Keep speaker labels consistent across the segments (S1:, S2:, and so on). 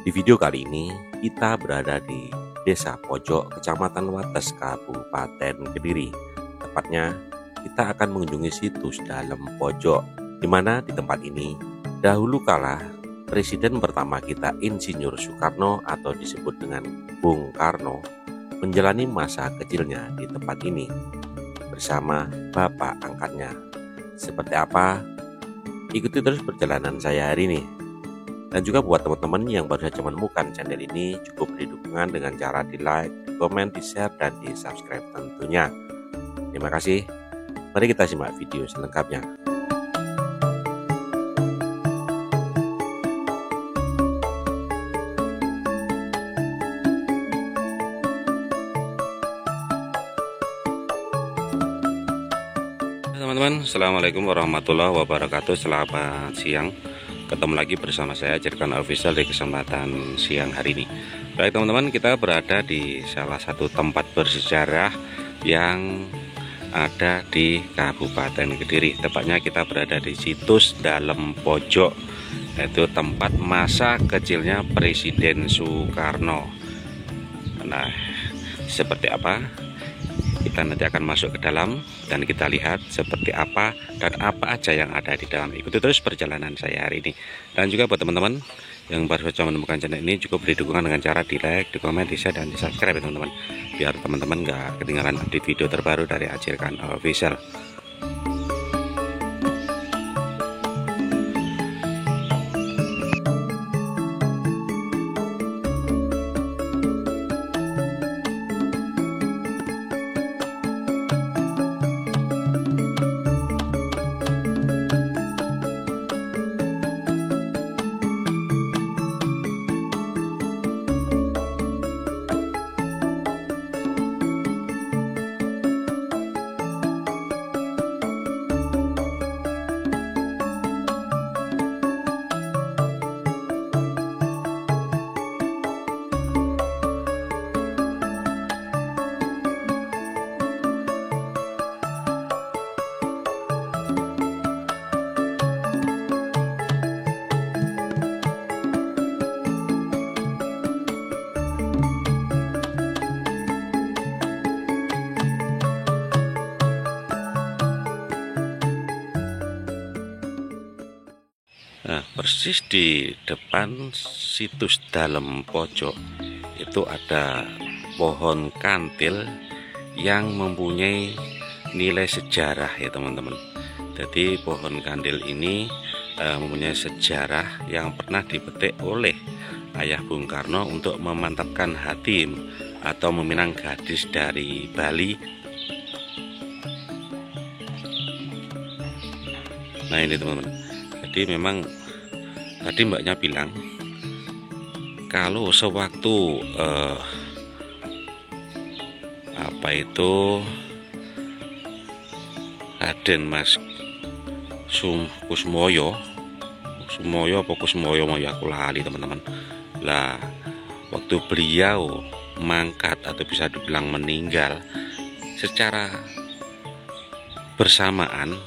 S1: Di video kali ini kita berada di Desa Pojok, Kecamatan Wates, Kabupaten Kediri. Tepatnya kita akan mengunjungi situs Dalem Pojok, di mana di tempat ini dahulu kala Presiden pertama kita Insinyur Soekarno atau disebut dengan Bung Karno menjalani masa kecilnya di tempat ini bersama bapak angkatnya. Seperti apa? Ikuti terus perjalanan saya hari ini. Dan juga buat teman-teman yang baru saja menemukan channel ini, cukup beri dukungan dengan cara di like, di komen, di share, dan di subscribe tentunya. Terima kasih. Mari kita simak video selengkapnya. Teman-teman, assalamualaikum warahmatullahi wabarakatuh. Selamat siang. Ketemu lagi bersama saya Cirkan Official di kesempatan siang hari ini. Baik teman-teman, kita berada di salah satu tempat bersejarah yang ada di Kabupaten Kediri. Tepatnya kita berada di situs Dalem Pojok, yaitu tempat masa kecilnya Presiden Soekarno. Nah, seperti apa? Kita nanti akan masuk ke dalam dan kita lihat seperti apa dan apa aja yang ada di dalam. Ikuti terus perjalanan saya hari ini. Dan juga buat teman-teman yang baru saja menemukan channel ini, cukup beri dukungan dengan cara di like, di komen, di share, dan di subscribe ya teman-teman, biar teman-teman gak ketinggalan update video terbaru dari Cirkan Official. Nah, persis di depan situs Dalem Pojok itu ada pohon kantil yang mempunyai nilai sejarah ya teman-teman. Jadi pohon kantil ini mempunyai sejarah yang pernah dipetik oleh ayah Bung Karno untuk memantapkan hati atau meminang gadis dari Bali. Nah ini teman-teman, jadi memang tadi mbaknya bilang kalau sewaktu Raden Mas Kusmoyo aku lali teman-teman. Lah waktu beliau mangkat atau bisa dibilang meninggal, secara bersamaan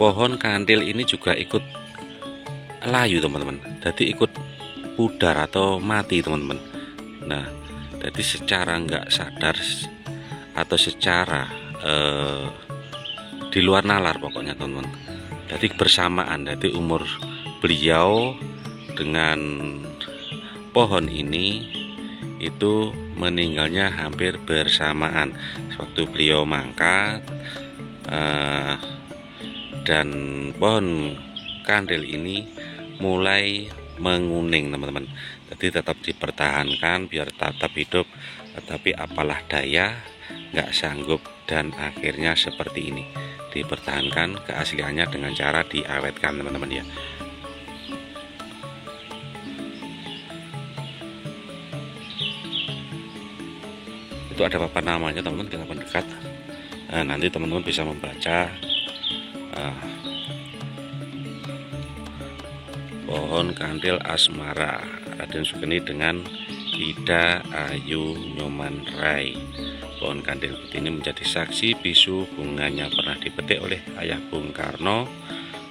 S1: pohon kantil ini juga ikut layu teman-teman, jadi ikut pudar atau mati teman-teman. Nah jadi secara nggak sadar atau secara di luar nalar pokoknya teman-teman, jadi bersamaan, jadi umur beliau dengan pohon ini itu meninggalnya hampir bersamaan. Waktu beliau mangkat dan pohon kantil ini mulai menguning teman-teman, jadi tetap dipertahankan biar tetap hidup, tetapi apalah daya nggak sanggup dan akhirnya seperti ini dipertahankan keasliannya dengan cara diawetkan teman-teman ya. Itu ada papan namanya teman-teman, kita mendekat. Nah, nanti teman-teman bisa membaca pohon kantil asmara Raden Sugeng dengan Ida Ayu Nyoman Rai. Pohon kantil putih ini menjadi saksi bisu bunganya pernah dipetik oleh ayah Bung Karno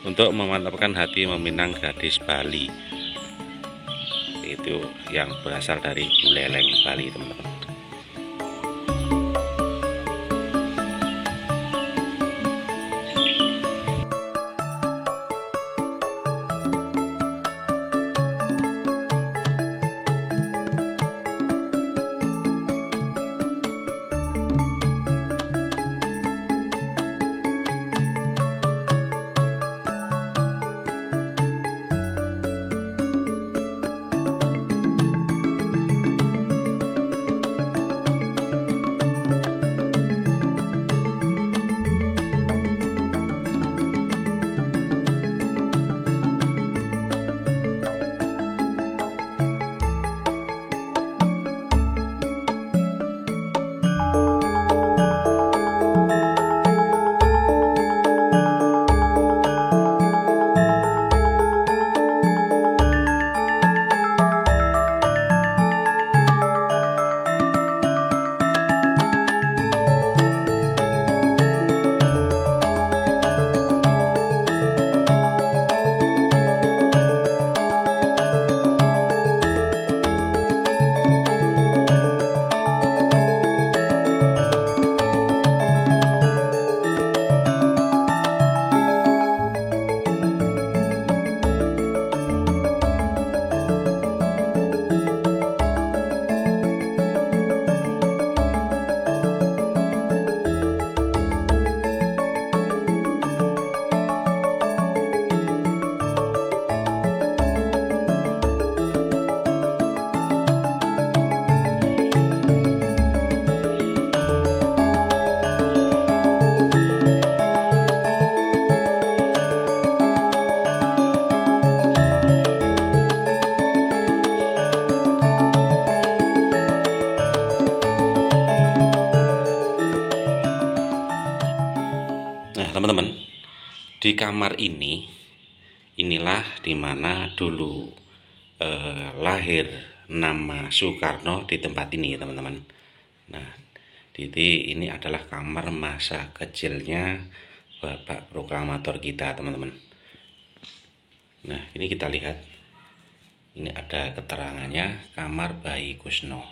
S1: untuk memantapkan hati meminang gadis Bali. itu yang berasal dari Buleleng Bali, teman-teman. Nah, teman-teman, di kamar inilah dimana dulu lahir nama Soekarno di tempat ini, teman-teman. Nah, jadi ini adalah kamar masa kecilnya Bapak Proklamator kita, teman-teman. Nah, ini kita lihat, ini ada keterangannya, kamar bayi Kusno.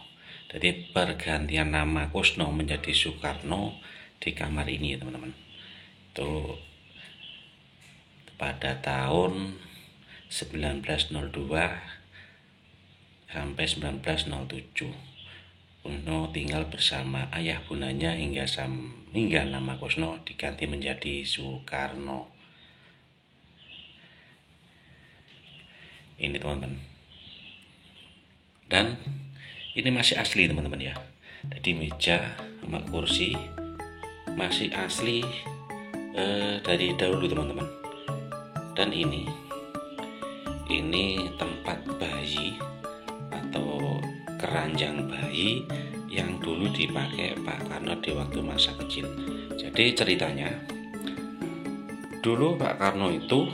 S1: Jadi pergantian nama Kusno menjadi Soekarno di kamar ini, teman-teman. Itu pada tahun 1902 sampai 1907. Kusno tinggal bersama ayah bundanya hingga nama Kusno diganti menjadi Soekarno. Ini, teman-teman. Dan ini masih asli, teman-teman, ya. Jadi meja sama kursi masih asli dari dahulu, teman-teman. Dan ini tempat bayi atau keranjang bayi yang dulu dipakai Pak Karno di waktu masa kecil. Jadi ceritanya, dulu Pak Karno itu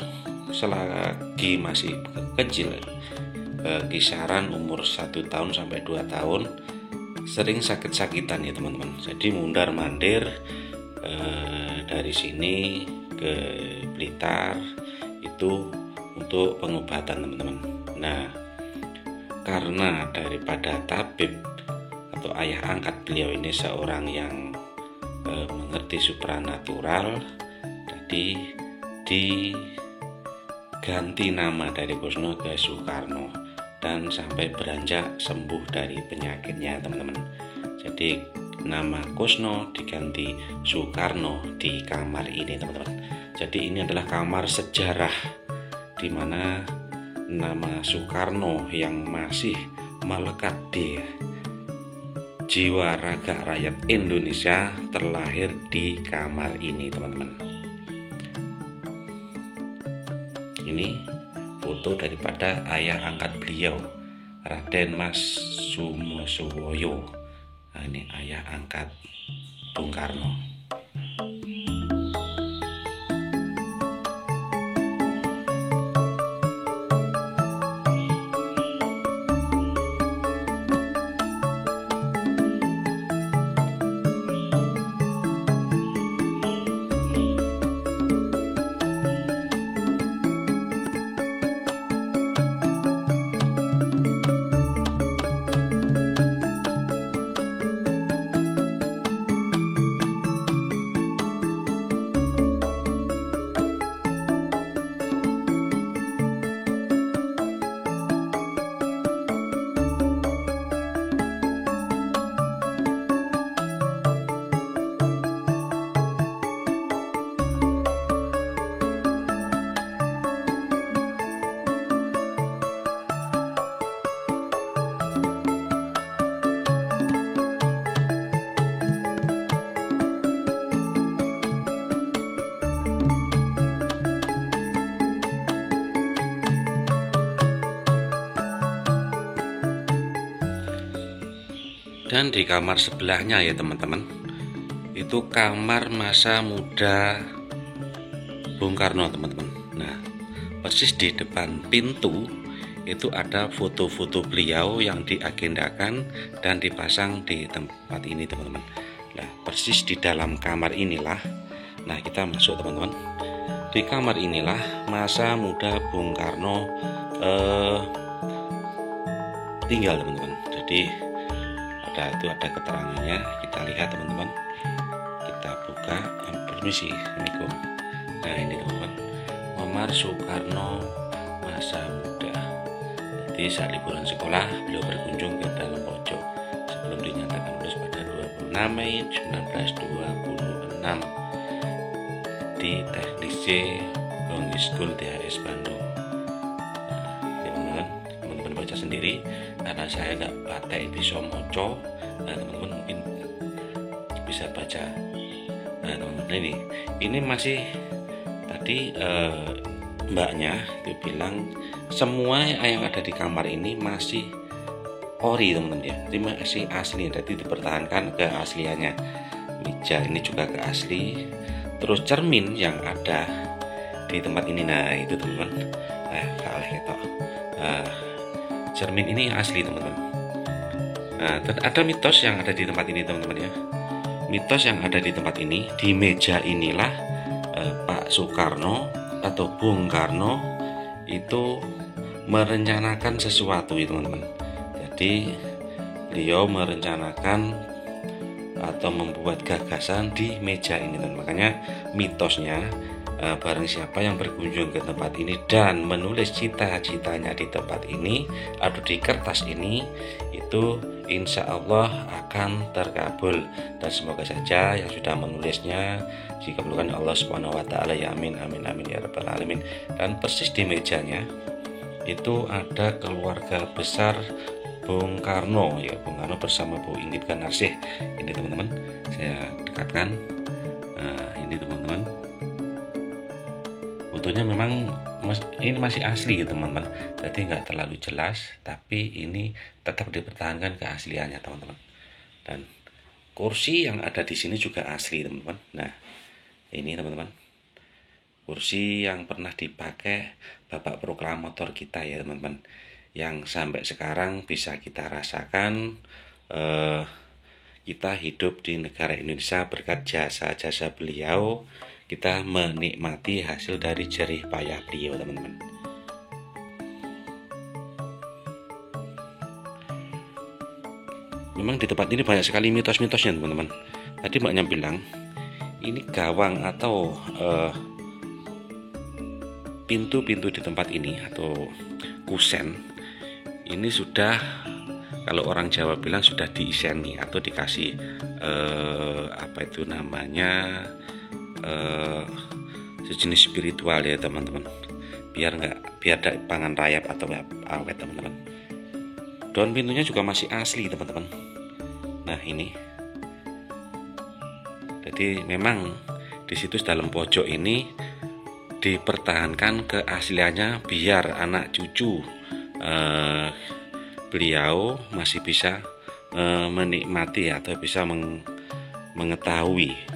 S1: selagi masih kecil, kisaran umur 1 tahun sampai 2 tahun, sering sakit-sakitan, ya, teman-teman. Jadi mundar-mandir dari sini ke Blitar itu untuk pengobatan, teman-teman. Nah, karena daripada tabib atau ayah angkat beliau ini seorang yang mengerti supranatural, jadi diganti nama dari Kusno ke Soekarno dan sampai beranjak sembuh dari penyakitnya, teman-teman. Jadi nama Kusno diganti Soekarno di kamar ini, teman-teman. Jadi ini adalah kamar sejarah di mana nama Soekarno yang masih melekat di jiwa raga rakyat Indonesia terlahir di kamar ini, teman-teman. Ini foto daripada ayah angkat beliau, Raden Mas Sumosowoyo. Nah, ini ayah angkat Bung Karno. Dan di kamar sebelahnya ya teman-teman, itu kamar masa muda Bung Karno teman-teman. Nah, persis di depan pintu itu ada foto-foto beliau yang diagendakan dan dipasang di tempat ini teman-teman. Nah, persis di dalam kamar inilah, nah kita masuk teman-teman. Di kamar inilah masa muda Bung Karno tinggal teman-teman. Jadi ada keterangannya, kita lihat teman-teman. Kita buka, permisi, assalamualaikum. Nah ini teman-teman, Omar Soekarno masa muda. Jadi saat liburan sekolah beliau berkunjung ke dalam pojok sebelum dinyatakan lulus pada 26 Mei 1926 di Teknik C Bonggi School THS Bandung. Nah, teman-teman baca sendiri karena saya nggak pakai bisa moco. Nah teman-teman mungkin bisa baca. Nah teman-teman, ini masih tadi mbaknya itu bilang semua yang ada di kamar ini masih ori teman-teman ya, ini masih asli, jadi dipertahankan keasliannya. Meja ini juga asli, terus cermin yang ada di tempat ini, nah itu teman-teman, cermin ini asli teman-teman. Nah, ada mitos yang ada di tempat ini teman-teman ya. Mitos yang ada di tempat ini, di meja inilah Pak Soekarno atau Bung Karno itu merencanakan sesuatu ya teman-teman. Jadi beliau merencanakan atau membuat gagasan di meja ini teman. Makanya mitosnya barang siapa yang berkunjung ke tempat ini dan menulis cita-citanya di tempat ini atau di kertas ini, itu insya Allah akan terkabul. Dan semoga saja yang sudah menulisnya dikabulkan Allah Subhanahu wa taala, ya amin amin amin ya rabbal alamin. Dan persis di mejanya itu ada keluarga besar Bung Karno ya, Bung Karno bersama Bu Inggit Kanarsih. Ini teman-teman, saya dekatkan. Nah, ini teman-teman, fotonya memang ini masih asli ya teman-teman, jadi nggak terlalu jelas, tapi ini tetap dipertahankan keasliannya teman-teman. Dan kursi yang ada di sini juga asli teman-teman. Nah ini teman-teman, kursi yang pernah dipakai Bapak Proklamator kita ya teman-teman, yang sampai sekarang bisa kita rasakan kita hidup di negara Indonesia berkat jasa-jasa beliau. Kita menikmati hasil dari jerih payah beliau teman-teman. Memang di tempat ini banyak sekali mitos-mitosnya teman-teman. Tadi mbaknya bilang ini gawang atau pintu-pintu di tempat ini atau kusen ini sudah, kalau orang Jawa bilang sudah diiseni atau dikasih apa itu namanya, sejenis spiritual ya teman-teman, biar ada pangan rayap atau awet teman-teman. Daun pintunya juga masih asli teman-teman. Nah ini, jadi memang di situ dalam pojok ini dipertahankan keasliannya biar anak cucu beliau masih bisa menikmati atau bisa mengetahui.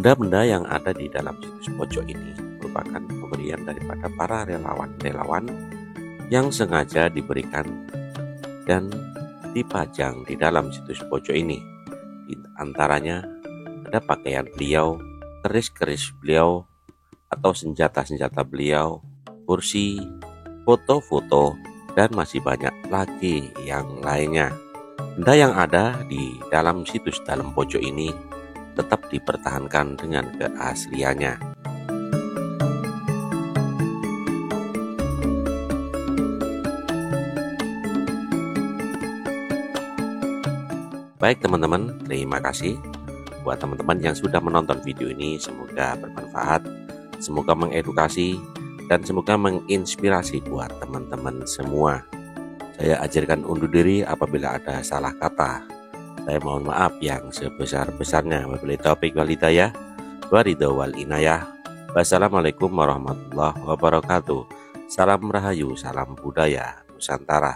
S1: Benda-benda yang ada di dalam situs pojok ini merupakan pemberian daripada para relawan-relawan yang sengaja diberikan dan dipajang di dalam situs pojok ini. Di antaranya ada pakaian beliau, keris-keris beliau atau senjata-senjata beliau, kursi, foto-foto, dan masih banyak lagi yang lainnya. Benda yang ada di dalam situs dalam pojok ini tetap dipertahankan dengan keasliannya. Baik teman-teman, terima kasih buat teman-teman yang sudah menonton video ini. Semoga bermanfaat, semoga mengedukasi, dan semoga menginspirasi buat teman-teman semua. Saya ajarkan undur diri apabila ada salah kata. Saya mohon maaf yang sebesar-besarnya. Wabillahi taufiq wal hidayah. Waridho wal inayah. Wassalamualaikum warahmatullahi wabarakatuh. Salam Rahayu, salam budaya Nusantara.